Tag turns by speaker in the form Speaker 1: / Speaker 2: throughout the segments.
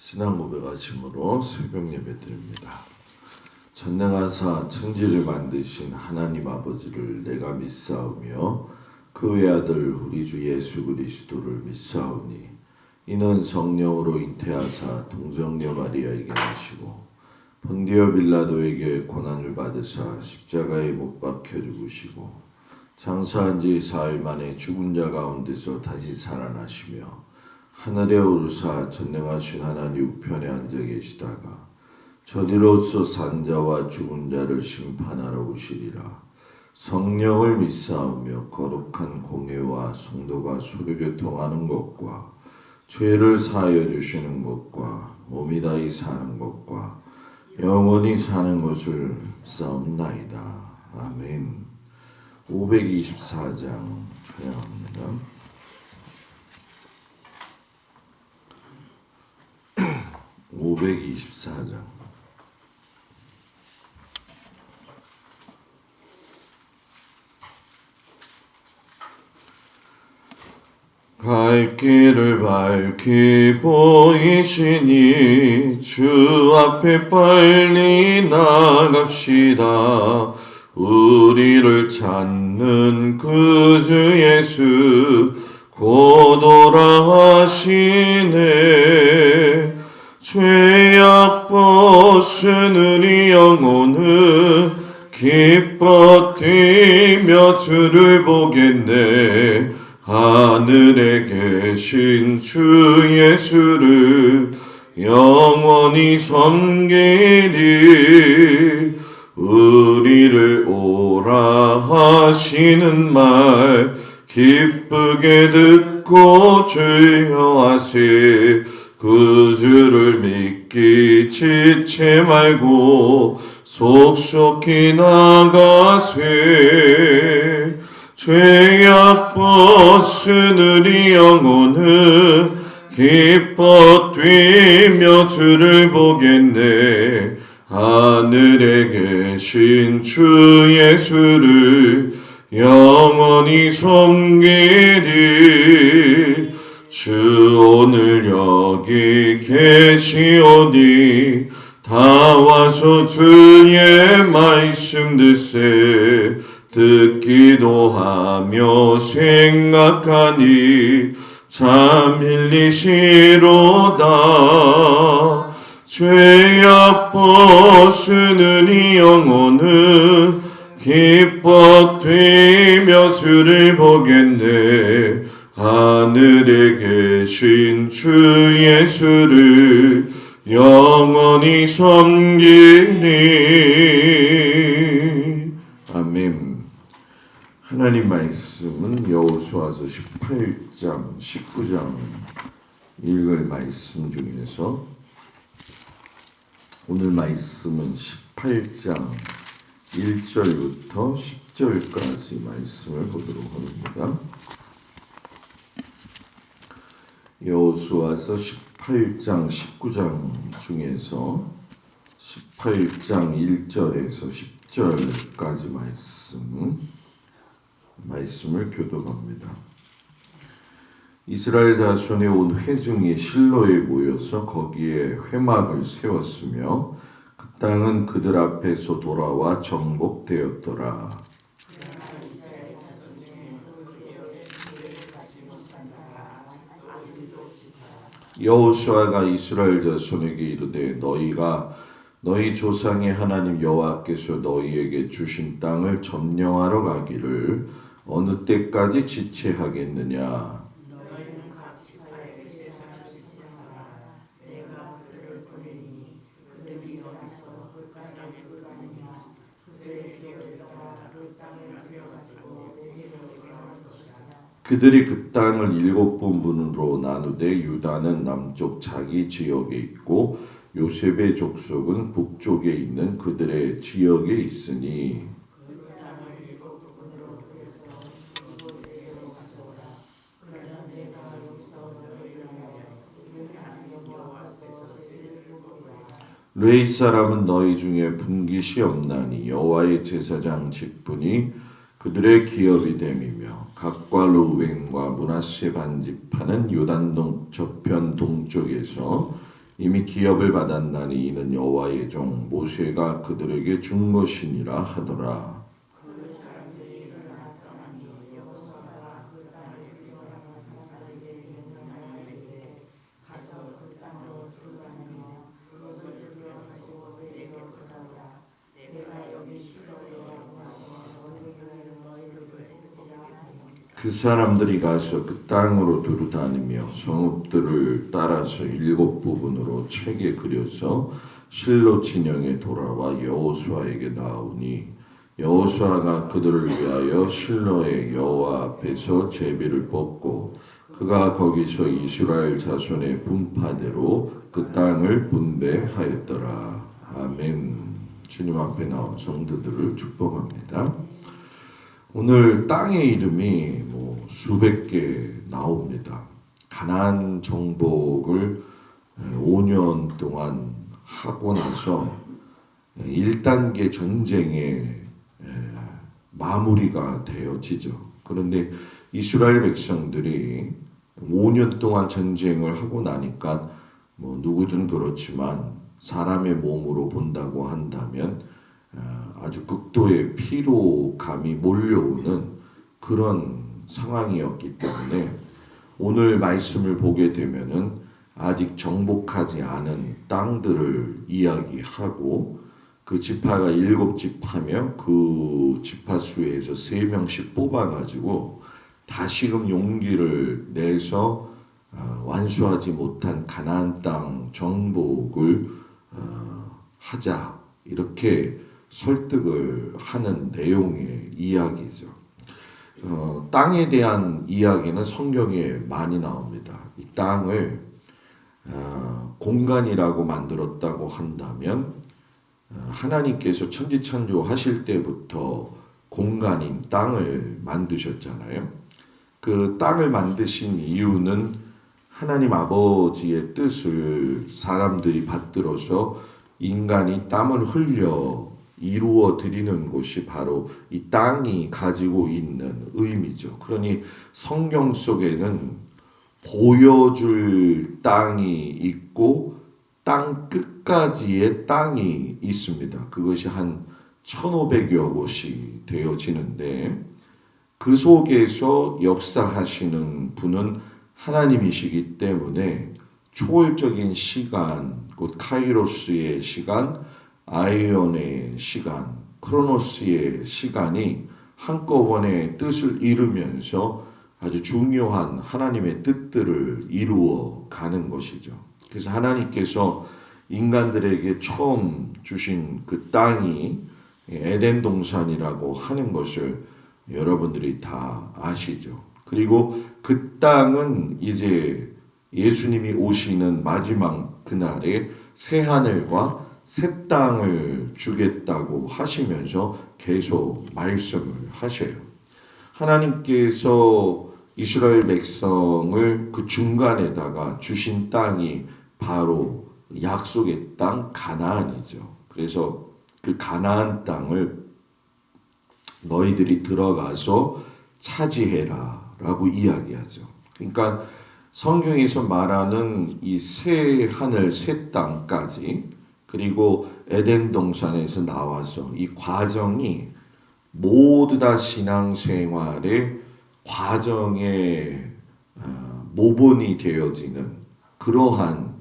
Speaker 1: 신앙 고백하심으로 새벽 예배 드립니다. 전능하사 천지를 만드신 하나님 아버지를 내가 믿사오며 그 외아들 우리 주 예수 그리스도를 믿사오니 이는 성령으로 잉태하사 동정녀 마리아에게 나시고 본디오 빌라도에게 고난을 받으사 십자가에 못 박혀 죽으시고 장사한 지 사흘 만에 죽은 자 가운데서 다시 살아나시며 하늘에 오르사 전능하신 하나님 우편에 앉아 계시다가 저리로서 산 자와 죽은 자를 심판하러 오시리라. 성령을 믿사오며 거룩한 공예와 성도가 수르교통하는 것과 죄를 사하여 주시는 것과 몸이 다히 사는 것과 영원히 사는 것을 믿사옵나이다. 아멘. 524장 찬양합니다. 524장 갈 길을 밝히 보이시니 주 앞에 빨리 나갑시다. 우리를 찾는 그 주 예수 곧 오라 하시네. 죄악 벗은 우리 영혼은 기뻐 뛰며 주를 보겠네. 하늘에 계신 주 예수를 영원히 섬기리. 우리를 오라 하시는 말 기쁘게 듣고 주여 하세. 그 주를 믿기 지체 말고 속속히 나가세. 죄악 벗은 우리 영혼은 기뻐 뛰며 주를 보겠네. 하늘에 계신 주 예수를 영원히 섬기리. 주 오늘 여기 계시오니 다 와서 주의 말씀 듣세. 듣기도 하며 생각하니 참 일리시로다. 죄악 벗은 이 영혼은 기뻐 뛰며 주를 보겠네. 하늘에 계신 주 예수를 영원히 섬기리. 아멘. 하나님 말씀은 여호수아서 18장, 19장 읽을 말씀 중에서 오늘 말씀은 18장 1절부터 10절까지 말씀을 보도록 합니다. 여호수아서 18장 19장 중에서 18장 1절에서 10절까지 말씀을 교독합니다. 이스라엘 자손의 온 회중이 실로에 모여서 거기에 회막을 세웠으며 그 땅은 그들 앞에서 돌아와 정복되었더라. 여호수아가 이스라엘 자손에게 이르되 너희가 너희 조상의 하나님 여호와께서 너희에게 주신 땅을 점령하러 가기를 어느 때까지 지체하겠느냐. 그들이 그 땅을 7분으로 나누되 유다는 남쪽 자기 지역에 있고 요셉의 족속은 북쪽에 있는 그들의 지역에 있으니 레위 사람은 너희 중에 분깃이 없나니 여호와의 제사장 직분이 그들의 기업이 됨이며 각과 루벤과 므낫세 반지파는 요단 저편 동쪽에서 이미 기업을 받았나니 이는 여호와의 종 모세가 그들에게 준 것이니라 하더라. 그 사람들이 가서 그 땅으로 두루 다니며 성읍들을 따라서 7부분으로 책에 그려서 실로 진영에 돌아와 여호수아에게 나오니 여호수아가 그들을 위하여 실로의 여호와 앞에서 제비를 뽑고 그가 거기서 이스라엘 자손의 분파대로 그 땅을 분배하였더라. 아멘. 주님 앞에 나온 성도들을 축복합니다. 오늘 땅의 이름이 수백 개 나옵니다. 가나안 정복을 5년 동안 하고 나서 1단계 전쟁의 마무리가 되어지죠. 그런데 이스라엘 백성들이 5년 동안 전쟁을 하고 나니까 누구든 그렇지만 사람의 몸으로 본다고 한다면 아주 극도의 피로감이 몰려오는 그런 상황이었기 때문에 오늘 말씀을 보게 되면은 아직 정복하지 않은 땅들을 이야기하고 그 지파가 7지파며 그 지파 수에서 3명씩 뽑아가지고 다시금 용기를 내서 완수하지 못한 가나안 땅 정복을 하자 이렇게 설득을 하는 내용의 이야기죠. 땅에 대한 이야기는 성경에 많이 나옵니다. 이 땅을 공간이라고 만들었다고 한다면 하나님께서 천지창조 하실 때부터 공간인 땅을 만드셨잖아요. 그 땅을 만드신 이유는 하나님 아버지의 뜻을 사람들이 받들어서 인간이 땀을 흘려 이루어 드리는 곳이 바로 이 땅이 가지고 있는 의미죠. 그러니 성경 속에는 보여줄 땅이 있고 땅 끝까지의 땅이 있습니다. 그것이 한 1500여 곳이 되어지는데 그 속에서 역사하시는 분은 하나님이시기 때문에 초월적인 시간, 곧 카이로스의 시간, 아이온의 시간, 크로노스의 시간이 한꺼번에 뜻을 이루면서 아주 중요한 하나님의 뜻들을 이루어 가는 것이죠. 그래서 하나님께서 인간들에게 처음 주신 그 땅이 에덴 동산이라고 하는 것을 여러분들이 다 아시죠. 그리고 그 땅은 이제 예수님이 오시는 마지막 그날에 새 하늘과 새 땅을 주겠다고 하시면서 계속 말씀을 하셔요. 하나님께서 이스라엘 백성을 그 중간에다가 주신 땅이 바로 약속의 땅 가나안이죠. 그래서 그 가나안 땅을 너희들이 들어가서 차지해라 라고 이야기하죠. 그러니까 성경에서 말하는 이 새 하늘 새 땅까지 그리고 에덴 동산에서 나와서 이 과정이 모두 다 신앙생활의 과정의 모본이 되어지는 그러한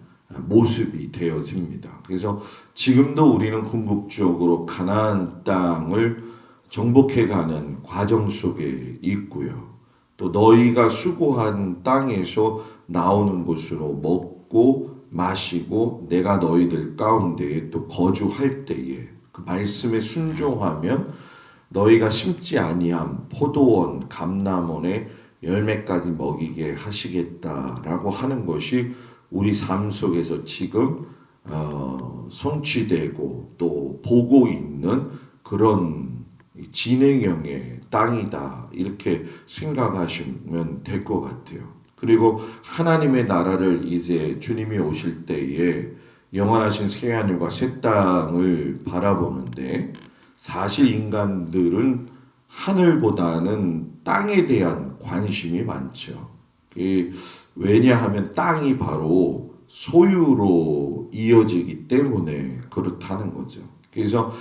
Speaker 1: 모습이 되어집니다. 그래서 지금도 우리는 궁극적으로 가나안 땅을 정복해가는 과정 속에 있고요. 또 너희가 수고한 땅에서 나오는 것으로 먹고 마시고 내가 너희들 가운데에 또 거주할 때에 그 말씀에 순종하면 너희가 심지 아니함 포도원 감람원의 열매까지 먹이게 하시겠다라고 하는 것이 우리 삶 속에서 지금 성취되고 또 보고 있는 그런 진행형의 땅이다 이렇게 생각하시면 될 것 같아요. 그리고 하나님의 나라를 이제 주님이 오실 때에 영원하신 새 하늘과 새 땅을 바라보는데 사실 인간들은 하늘보다는 땅에 대한 관심이 많죠. 왜냐하면 땅이 바로 소유로 이어지기 때문에 그렇다는 거죠. 그래서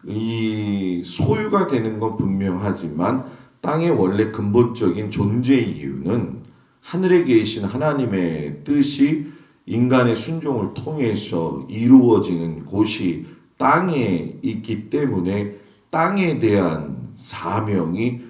Speaker 1: 이 소유가 되는 건 분명하지만 땅의 원래 근본적인 존재 이유는 하늘에 계신 하나님의 뜻이 인간의 순종을 통해서 이루어지는 곳이 땅에 있기 때문에 땅에 대한 사명이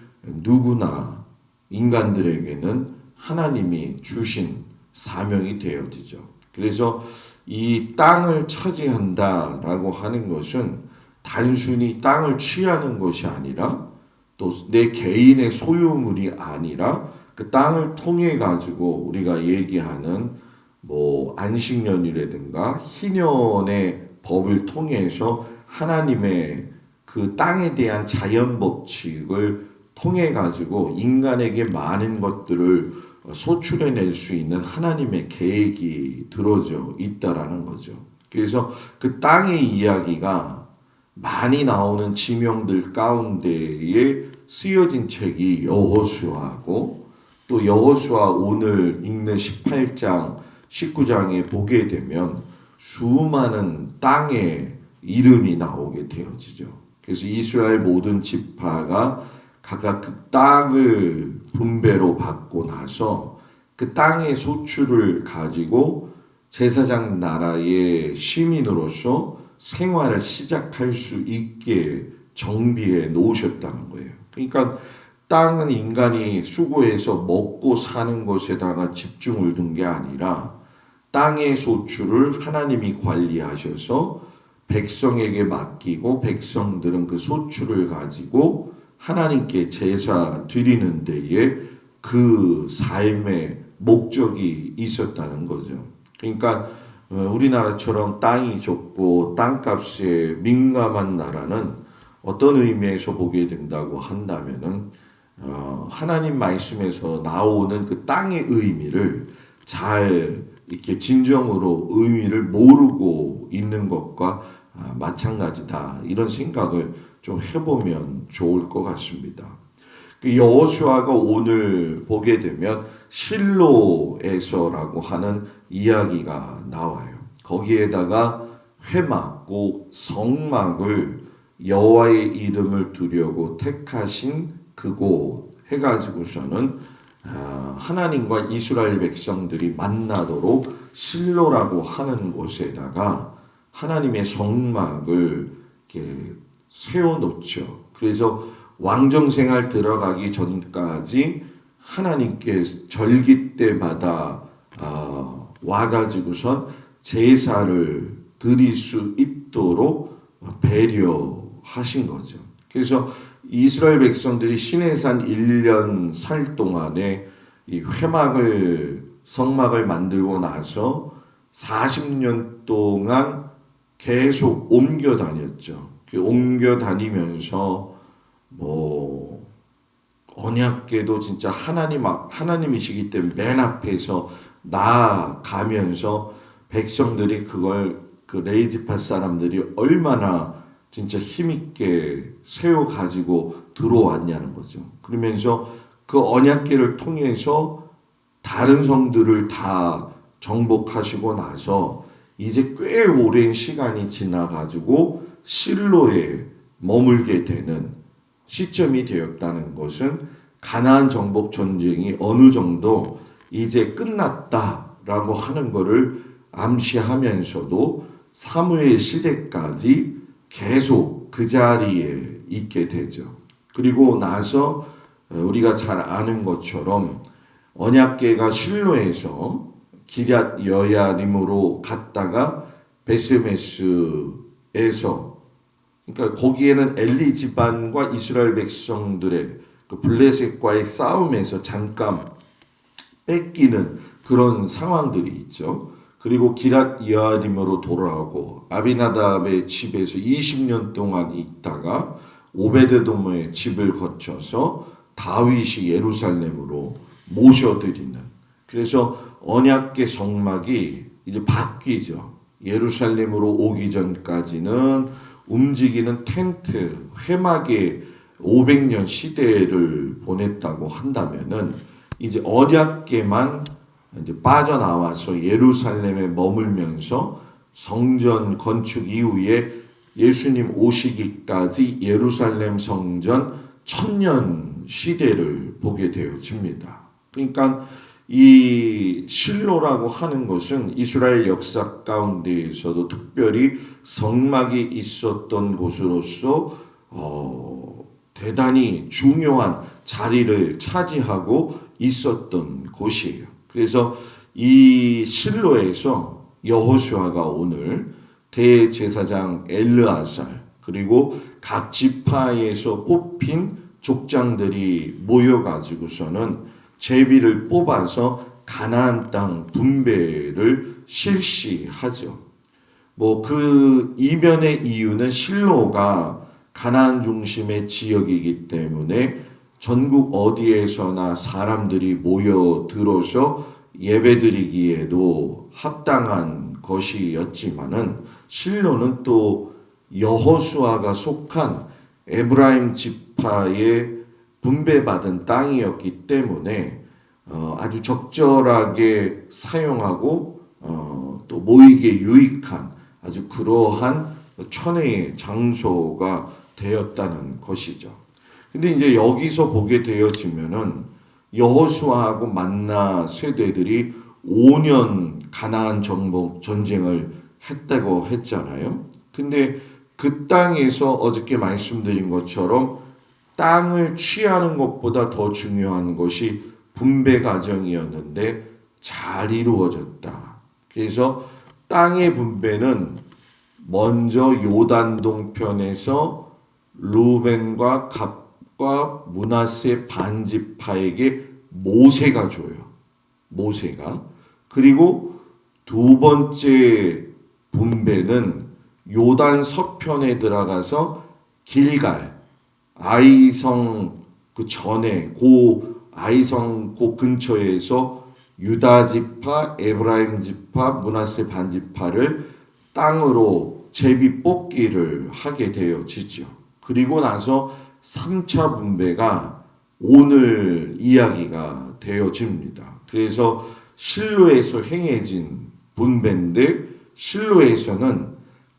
Speaker 1: 누구나 인간들에게는 하나님이 주신 사명이 되어지죠. 그래서 이 땅을 차지한다라고 하는 것은 단순히 땅을 취하는 것이 아니라 또 내 개인의 소유물이 아니라 그 땅을 통해 가지고 우리가 얘기하는 뭐 안식년이라든가 희년의 법을 통해서 하나님의 그 땅에 대한 자연 법칙을 통해 가지고 인간에게 많은 것들을 소출해낼 수 있는 하나님의 계획이 들어져 있다라는 거죠. 그래서 그 땅의 이야기가 많이 나오는 지명들 가운데에 쓰여진 책이 여호수아고 또 여호수아 오늘 읽는 18장, 19장에 보게 되면 수많은 땅의 이름이 나오게 되어지죠. 그래서 이스라엘 모든 지파가 각각 그 땅을 분배로 받고 나서 그 땅의 소출을 가지고 제사장 나라의 시민으로서 생활을 시작할 수 있게 정비해 놓으셨다는 거예요. 그러니까 땅은 인간이 수고해서 먹고 사는 것에다가 집중을 둔 게 아니라 땅의 소출을 하나님이 관리하셔서 백성에게 맡기고 백성들은 그 소출을 가지고 하나님께 제사 드리는 데에 그 삶의 목적이 있었다는 거죠. 그러니까 우리나라처럼 땅이 좁고 땅값에 민감한 나라는 어떤 의미에서 보게 된다고 한다면은 하나님 말씀에서 나오는 그 땅의 의미를 잘 이렇게 진정으로 의미를 모르고 있는 것과 마찬가지다 이런 생각을 좀 해보면 좋을 것 같습니다. 그 여호수아가 오늘 보게 되면 실로에서라고 하는 이야기가 나와요. 거기에다가 회막, 곧 성막을 여호와의 이름을 두려고 택하신 그곳 해가지고서는 하나님과 이스라엘 백성들이 만나도록 실로라고 하는 곳에다가 하나님의 성막을 이렇게 세워놓죠. 그래서 왕정생활 들어가기 전까지 하나님께 절기 때마다 와가지고선 제사를 드릴 수 있도록 배려하신 거죠. 그래서 이스라엘 백성들이 시내산 1년 살 동안에 이 성막을 만들고 나서 40년 동안 계속 옮겨 다녔죠. 옮겨 다니면서 뭐 언약궤도 진짜 하나님이시기 때문에 맨 앞에서 나아가면서 백성들이 그걸 그 레이지파 사람들이 얼마나 진짜 힘있게 세워 가지고 들어왔냐는 거죠. 그러면서 그 언약궤를 통해서 다른 성들을 다 정복하시고 나서 이제 꽤 오랜 시간이 지나 가지고 실로에 머물게 되는 시점이 되었다는 것은 가나안 정복 전쟁이 어느 정도 이제 끝났다라고 하는 것을 암시하면서도 사무엘 시대까지 계속 그 자리에 있게 되죠. 그리고 나서 우리가 잘 아는 것처럼 언약궤가 실로에서 기럇 여야림으로 갔다가 베스메스에서 그러니까 거기에는 엘리 집안과 이스라엘 백성들의 그 블레셋과의 싸움에서 잠깐 뺏기는 그런 상황들이 있죠. 그리고 기럇 여아림으로 돌아오고 아비나답의 집에서 20년 동안 있다가 오베데돔의 집을 거쳐서 다윗이 예루살렘으로 모셔드리는 그래서 언약궤 성막이 이제 바뀌죠. 예루살렘으로 오기 전까지는 움직이는 텐트, 회막의 500년 시대를 보냈다고 한다면은 이제 언약궤만 이제 빠져나와서 예루살렘에 머물면서 성전 건축 이후에 예수님 오시기까지 예루살렘 성전 1000년 시대를 보게 되어집니다. 그러니까 이 실로라고 하는 것은 이스라엘 역사 가운데에서도 특별히 성막이 있었던 곳으로서 대단히 중요한 자리를 차지하고 있었던 곳이에요. 그래서 이 실로에서 여호수아가 오늘 대제사장 엘르아살 그리고 각 지파에서 뽑힌 족장들이 모여가지고서는 제비를 뽑아서 가나안 땅 분배를 실시하죠. 그 이면의 이유는 실로가 가나안 중심의 지역이기 때문에 전국 어디에서나 사람들이 모여들어서 예배드리기에도 합당한 것이었지만은 실로는 또 여호수아가 속한 에브라임 지파에 분배받은 땅이었기 때문에 아주 적절하게 사용하고 또 모이기에 유익한 아주 그러한 천혜의 장소가 되었다는 것이죠. 근데 이제 여기서 보게 되어지면은 여호수아하고 만나 세대들이 5년 가나안 정복 전쟁을 했다고 했잖아요. 근데 그 땅에서 어저께 말씀드린 것처럼 땅을 취하는 것보다 더 중요한 것이 분배 과정이었는데 잘 이루어졌다. 그래서 땅의 분배는 먼저 요단 동편에서 루벤과 갓과 므낫세 반지파에게 모세가 줘요. 모세가. 그리고 두 번째 분배는 요단 서편에 들어가서 길갈 아이성 그 전에 아이성 그 근처에서 유다 지파, 에브라임 지파, 므낫세 반지파를 땅으로 제비 뽑기를 하게 되어지죠. 그리고 나서 3차 분배가 오늘 이야기가 되어집니다. 그래서 실로에서 행해진 분배인데 실로에서는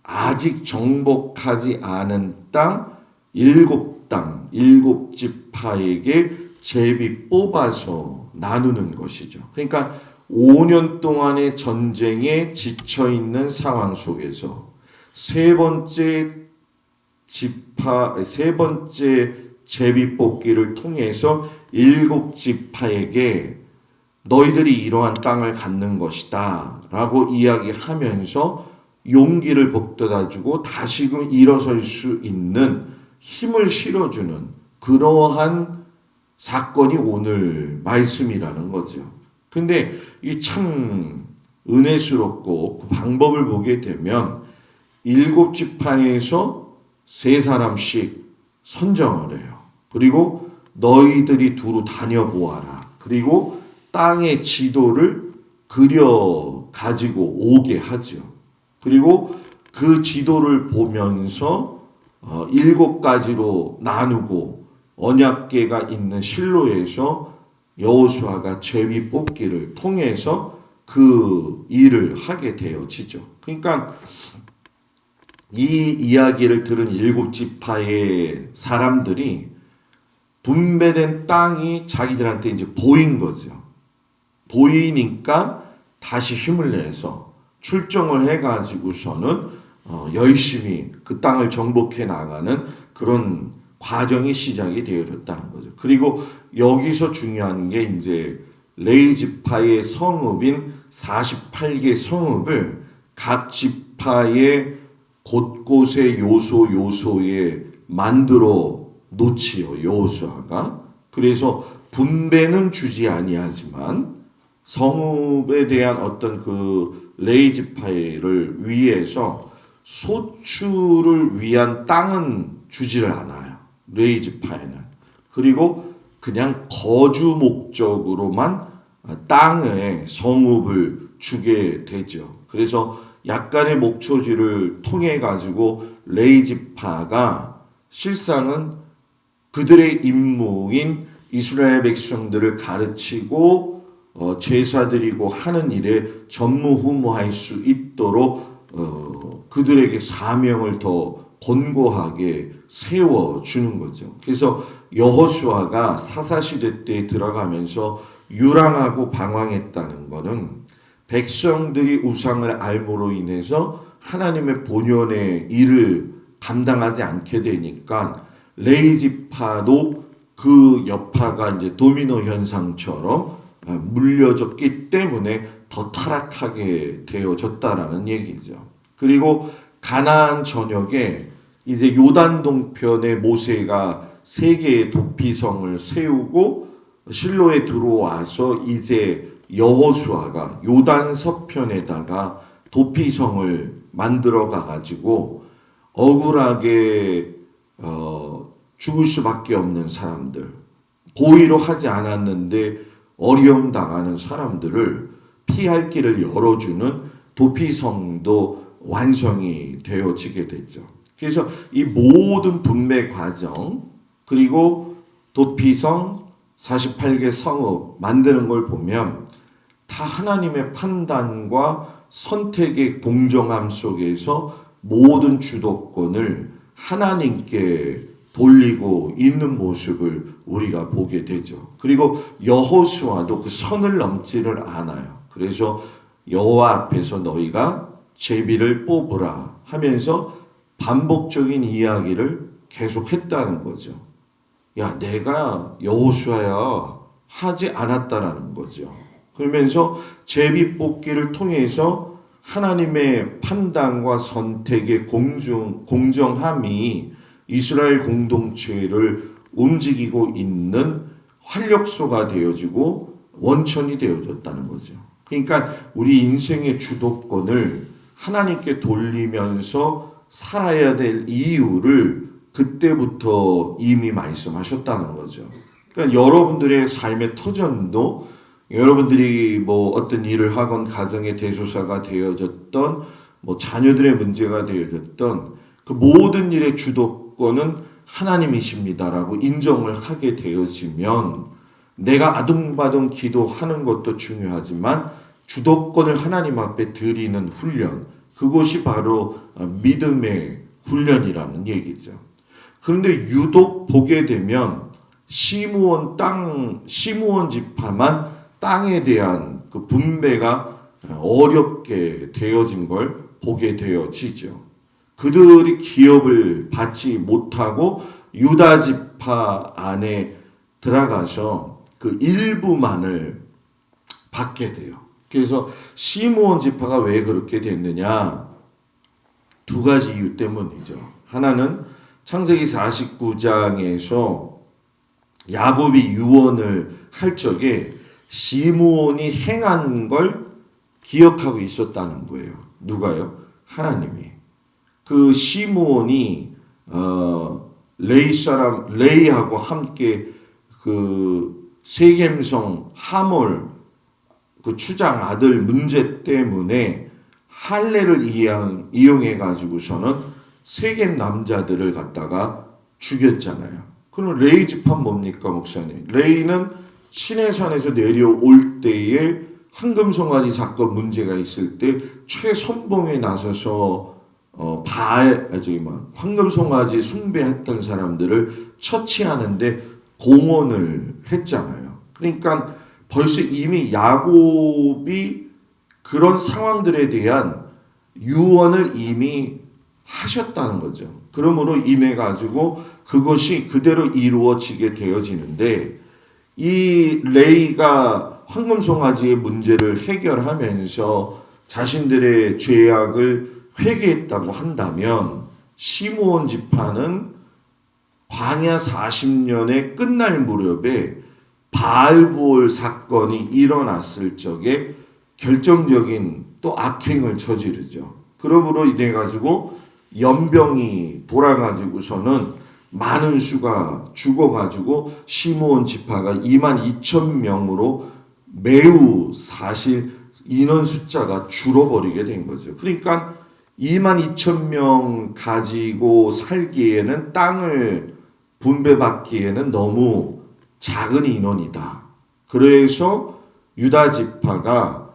Speaker 1: 아직 정복하지 않은 땅 7 지파에게 제비 뽑아서 나누는 것이죠. 그러니까 5년 동안의 전쟁에 지쳐 있는 상황 속에서 세 번째 제비 뽑기를 통해서 7 지파에게 너희들이 이러한 땅을 갖는 것이다 라고 이야기하면서 용기를 북돋아주고 다시금 일어설 수 있는 힘을 실어주는 그러한 사건이 오늘 말씀이라는 거죠. 근데 이 참 은혜스럽고 그 방법을 보게 되면 7 지파에서 3사람씩 선정을 해요. 그리고 너희들이 두루 다녀보아라. 그리고 땅의 지도를 그려 가지고 오게 하죠. 그리고 그 지도를 보면서 7가지로 나누고 언약궤가 있는 실로에서 여호수아가 제비 뽑기를 통해서 그 일을 하게 되어지죠. 그러니까 이 이야기를 들은 7 지파의 사람들이 분배된 땅이 자기들한테 이제 보인 거죠. 보이니까 다시 힘을 내서 출정을 해가지고서는 열심히 그 땅을 정복해 나가는 그런 과정이 시작이 되어졌다는 거죠. 그리고 여기서 중요한 게 이제 레위 지파의 성읍인 48개 성읍을 각 지파의 곳곳에 요소에 만들어 놓지요. 여호수아가. 그래서 분배는 주지 아니하지만 성읍에 대한 어떤 그 레위 지파를 위해서 소출을 위한 땅은 주지를 않아요. 레위 지파에는. 그리고 그냥 거주 목적으로만 땅에 성읍을 주게 되죠. 그래서 약간의 목초지를 통해 가지고 레위 지파가 실상은 그들의 임무인 이스라엘 백성들을 가르치고 제사드리고 하는 일에 전무후무할 수 있도록 그들에게 사명을 더 권고하게 세워주는 거죠. 그래서 여호수아가 사사시대 때 들어가면서 유랑하고 방황했다는 것은 백성들이 우상을 알므로 인해서 하나님의 본연의 일을 감당하지 않게 되니까 레위 지파도 그 여파가 이제 도미노 현상처럼 물려졌기 때문에 더 타락하게 되어졌다라는 얘기죠. 그리고 가나안 전역에 이제 요단 동편에 모세가 세 개의 도피성을 세우고 실로에 들어와서 이제 여호수아가 요단 서편에다가 도피성을 만들어 가가지고 억울하게 죽을 수밖에 없는 사람들, 고의로 하지 않았는데 어려움 당하는 사람들을 피할 길을 열어주는 도피성도 완성이 되어지게 됐죠. 그래서 이 모든 분배 과정 그리고 도피성 48개 성읍 만드는 걸 보면 다 하나님의 판단과 선택의 공정함 속에서 모든 주도권을 하나님께 돌리고 있는 모습을 우리가 보게 되죠. 그리고 여호수아도 그 선을 넘지를 않아요. 그래서 여호와 앞에서 너희가 제비를 뽑으라 하면서 반복적인 이야기를 계속했다는 거죠. 야, 내가 여호수아야 하지 않았다라는 거죠. 그러면서 제비 뽑기를 통해서 하나님의 판단과 선택의 공정함이 이스라엘 공동체를 움직이고 있는 활력소가 되어지고 원천이 되어졌다는 거죠. 그러니까 우리 인생의 주도권을 하나님께 돌리면서 살아야 될 이유를 그때부터 이미 말씀하셨다는 거죠. 그러니까 여러분들의 삶의 터전도 여러분들이 뭐 어떤 일을 하건 가정의 대소사가 되어졌던 뭐 자녀들의 문제가 되어졌던 그 모든 일의 주도권은 하나님이십니다라고 인정을 하게 되어지면 내가 아둥바둥 기도하는 것도 중요하지만 주도권을 하나님 앞에 드리는 훈련, 그것이 바로 믿음의 훈련이라는 얘기죠. 그런데 유독 보게 되면 시므온 지파만 땅에 대한 그 분배가 어렵게 되어진 걸 보게 되어지죠. 그들이 기업을 받지 못하고 유다 지파 안에 들어가서 그 일부만을 받게 돼요. 그래서 시므온 지파가 왜 그렇게 됐느냐? 두 가지 이유 때문이죠. 하나는 창세기 49장에서 야곱이 유언을 할 적에 시므온이 행한 걸 기억하고 있었다는 거예요. 누가요? 하나님이. 그 시므온이 레이하고 함께 그 세겜성 하몰 그 추장 아들 문제 때문에 할례를 이용해 가지고서는 세겜 남자들을 갖다가 죽였잖아요. 그럼 레이 집합 뭡니까, 목사님? 레이는 시내산에서 내려올 때에 황금송아지 사건 문제가 있을 때 최선봉에 나서서 황금송아지 숭배했던 사람들을 처치하는데 공헌을 했잖아요. 그러니까 벌써 이미 야곱이 그런 상황들에 대한 유언을 이미 하셨다는 거죠. 그러므로 인해 가지고 그것이 그대로 이루어지게 되어지는데 이 레이가 황금송아지의 문제를 해결하면서 자신들의 죄악을 회개했다고 한다면 시므온 지파는 광야 40년의 끝날 무렵에 바알부올 사건이 일어났을 적에 결정적인 또 악행을 저지르죠. 그러므로 인해 가지고 연병이 돌아가지고서는 많은 수가 죽어가지고 시므온 지파가 22,000명으로 매우 사실 인원 숫자가 줄어버리게 된 거죠. 그러니까 22,000명 가지고 살기에는 땅을 분배받기에는 너무 작은 인원이다. 그래서 유다 지파가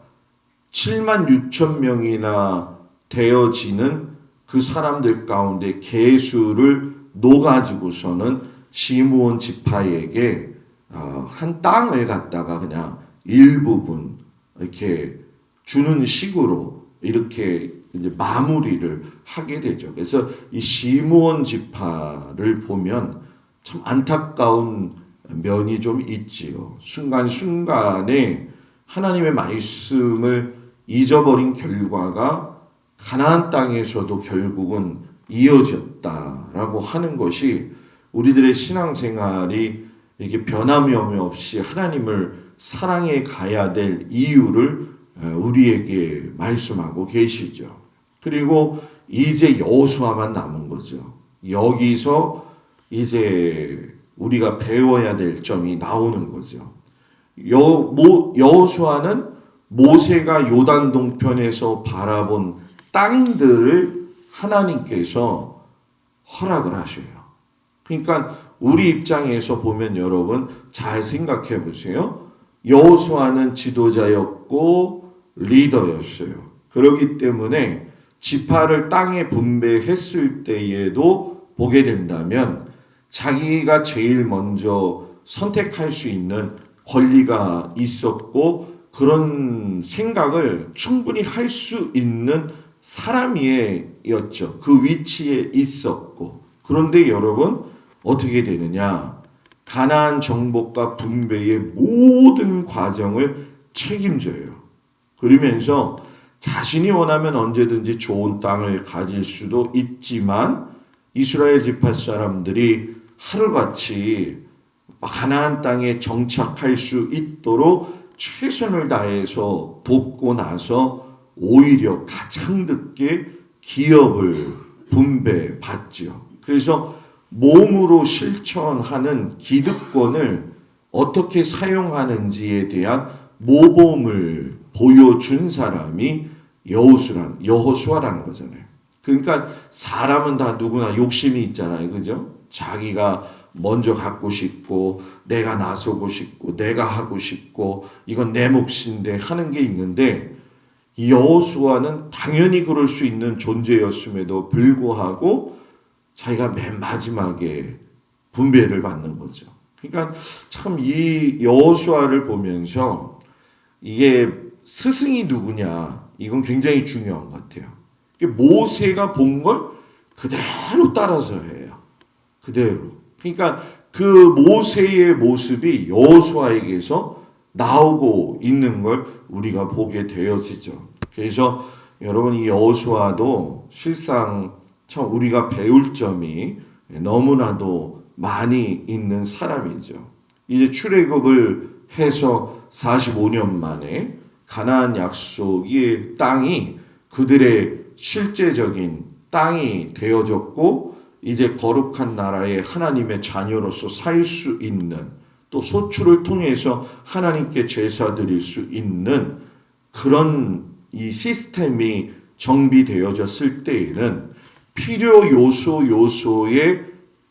Speaker 1: 7만 6천 명이나 되어지는 그 사람들 가운데 계수를 놓아가지고서는 시므온 지파에게 한 땅을 갖다가 그냥 일부분 이렇게 주는 식으로 이렇게 이제 마무리를 하게 되죠. 그래서 이 시므온 지파를 보면 참 안타까운 면이 좀 있지요. 순간순간에 하나님의 말씀을 잊어버린 결과가 가나안 땅에서도 결국은 이어졌다라고 하는 것이 우리들의 신앙생활이 이렇게 변함이 없이 하나님을 사랑해 가야 될 이유를 우리에게 말씀하고 계시죠. 그리고 이제 여호수아만 남은 거죠. 여기서 이제 우리가 배워야 될 점이 나오는 거죠. 여호수아는 모세가 요단 동편에서 바라본 땅들을 하나님께서 허락을 하셔요. 그러니까 우리 입장에서 보면 여러분 잘 생각해 보세요. 여호수아는 지도자였고 리더였어요. 그렇기 때문에 지파를 땅에 분배했을 때에도 보게 된다면 자기가 제일 먼저 선택할 수 있는 권리가 있었고 그런 생각을 충분히 할 수 있는 사람이었죠. 그 위치에 있었고. 그런데 여러분 어떻게 되느냐? 가나안 정복과 분배의 모든 과정을 책임져요. 그러면서 자신이 원하면 언제든지 좋은 땅을 가질 수도 있지만 이스라엘 지파 사람들이 하루같이 가나안 땅에 정착할 수 있도록 최선을 다해서 돕고 나서 오히려 가장 늦게 기업을 분배받죠. 그래서 몸으로 실천하는 기득권을 어떻게 사용하는지에 대한 모범을 보여준 사람이 여호수아라는 거잖아요. 그러니까 사람은 다 누구나 욕심이 있잖아요. 그죠? 자기가 먼저 갖고 싶고 내가 나서고 싶고 내가 하고 싶고 이건 내 몫인데 하는 게 있는데 여호수아는 당연히 그럴 수 있는 존재였음에도 불구하고 자기가 맨 마지막에 분배를 받는 거죠. 그러니까 참 이 여호수아를 보면서 이게 스승이 누구냐 이건 굉장히 중요한 것 같아요. 모세가 본 걸 그대로 따라서 해요. 그대로. 그러니까 그 모세의 모습이 여호수아에게서 나오고 있는 걸 우리가 보게 되어지죠. 그래서 여러분 이 여호수아도 실상 참 우리가 배울 점이 너무나도 많이 있는 사람이죠. 이제 출애굽을 해서 45년 만에 가나안 약속의 땅이 그들의 실제적인 땅이 되어졌고 이제 거룩한 나라의 하나님의 자녀로서 살 수 있는 또 소출을 통해서 하나님께 제사 드릴 수 있는 그런 이 시스템이 정비되어졌을 때에는 필요 요소의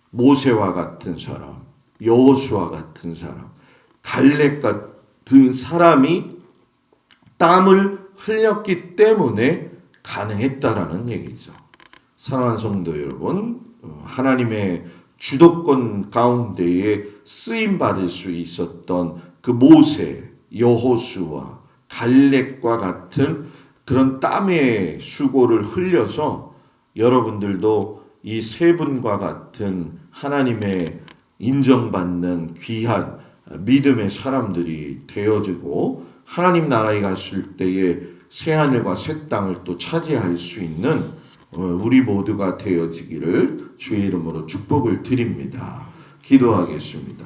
Speaker 1: 모세와 같은 사람, 여호수아 같은 사람, 갈렙 같은 사람이 땀을 흘렸기 때문에 가능했다라는 얘기죠. 사랑하는 성도 여러분, 하나님의 주도권 가운데에 쓰임 받을 수 있었던 그 모세, 여호수아, 갈렙과 같은 그런 땀의 수고를 흘려서 여러분들도 이 세 분과 같은 하나님의 인정받는 귀한 믿음의 사람들이 되어지고 하나님 나라에 갔을 때에 새 하늘과 새 땅을 또 차지할 수 있는 우리 모두가 되어지기를 주의 이름으로 축복을 드립니다. 기도하겠습니다.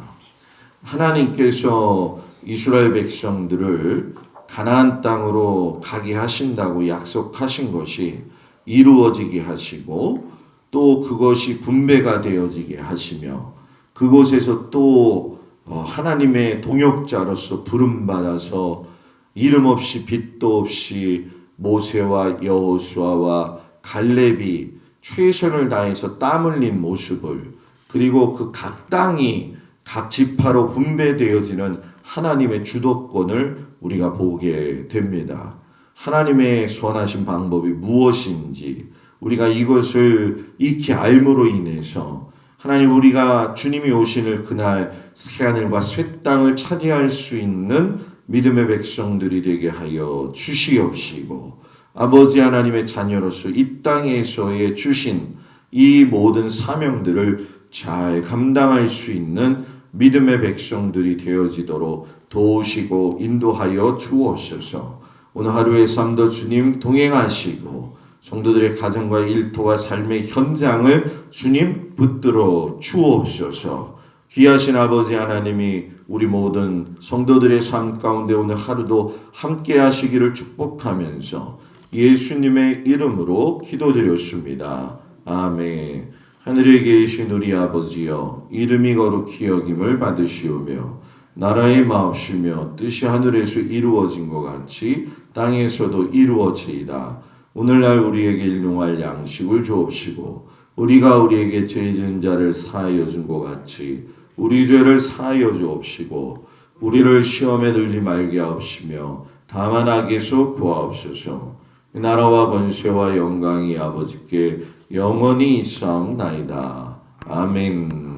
Speaker 1: 하나님께서 이스라엘 백성들을 가나안 땅으로 가게 하신다고 약속하신 것이 이루어지게 하시고 또 그것이 분배가 되어지게 하시며 그곳에서 또 하나님의 동역자로서 부름받아서 이름 없이 빛도 없이 모세와 여호수아와 갈렙이 최선을 다해서 땀 흘린 모습을 그리고 그 각 땅이 각 지파로 분배되어지는 하나님의 주도권을 우리가 보게 됩니다. 하나님의 선하신 방법이 무엇인지 우리가 이것을 익히 알므로 인해서 하나님 우리가 주님이 오시는 그날 새하늘과 새 땅을 차지할 수 있는 믿음의 백성들이 되게 하여 주시옵시고 아버지 하나님의 자녀로서 이 땅에서의 주신 이 모든 사명들을 잘 감당할 수 있는 믿음의 백성들이 되어지도록 도우시고 인도하여 주옵소서. 오늘 하루의 삶도 주님 동행하시고 성도들의 가정과 일터와 삶의 현장을 주님 붙들어 주옵소서. 귀하신 아버지 하나님이 우리 모든 성도들의 삶 가운데 오늘 하루도 함께 하시기를 축복하면서 예수님의 이름으로 기도드렸습니다. 아멘. 하늘에 계신 우리 아버지여, 이름이 거룩히 여김을 받으시오며 나라의 마옵시며 뜻이 하늘에서 이루어진 것 같이 땅에서도 이루어지이다. 오늘날 우리에게 일용할 양식을 주옵시고 우리가 우리에게 죄 지은 자를 사하여 준 것 같이 우리 죄를 사하여 주옵시고 우리를 시험에 들지 말게 하옵시며 다만 악에서 구하옵소서. 나라와 권세와 영광이 아버지께 영원히 있사옵나이다. 아멘.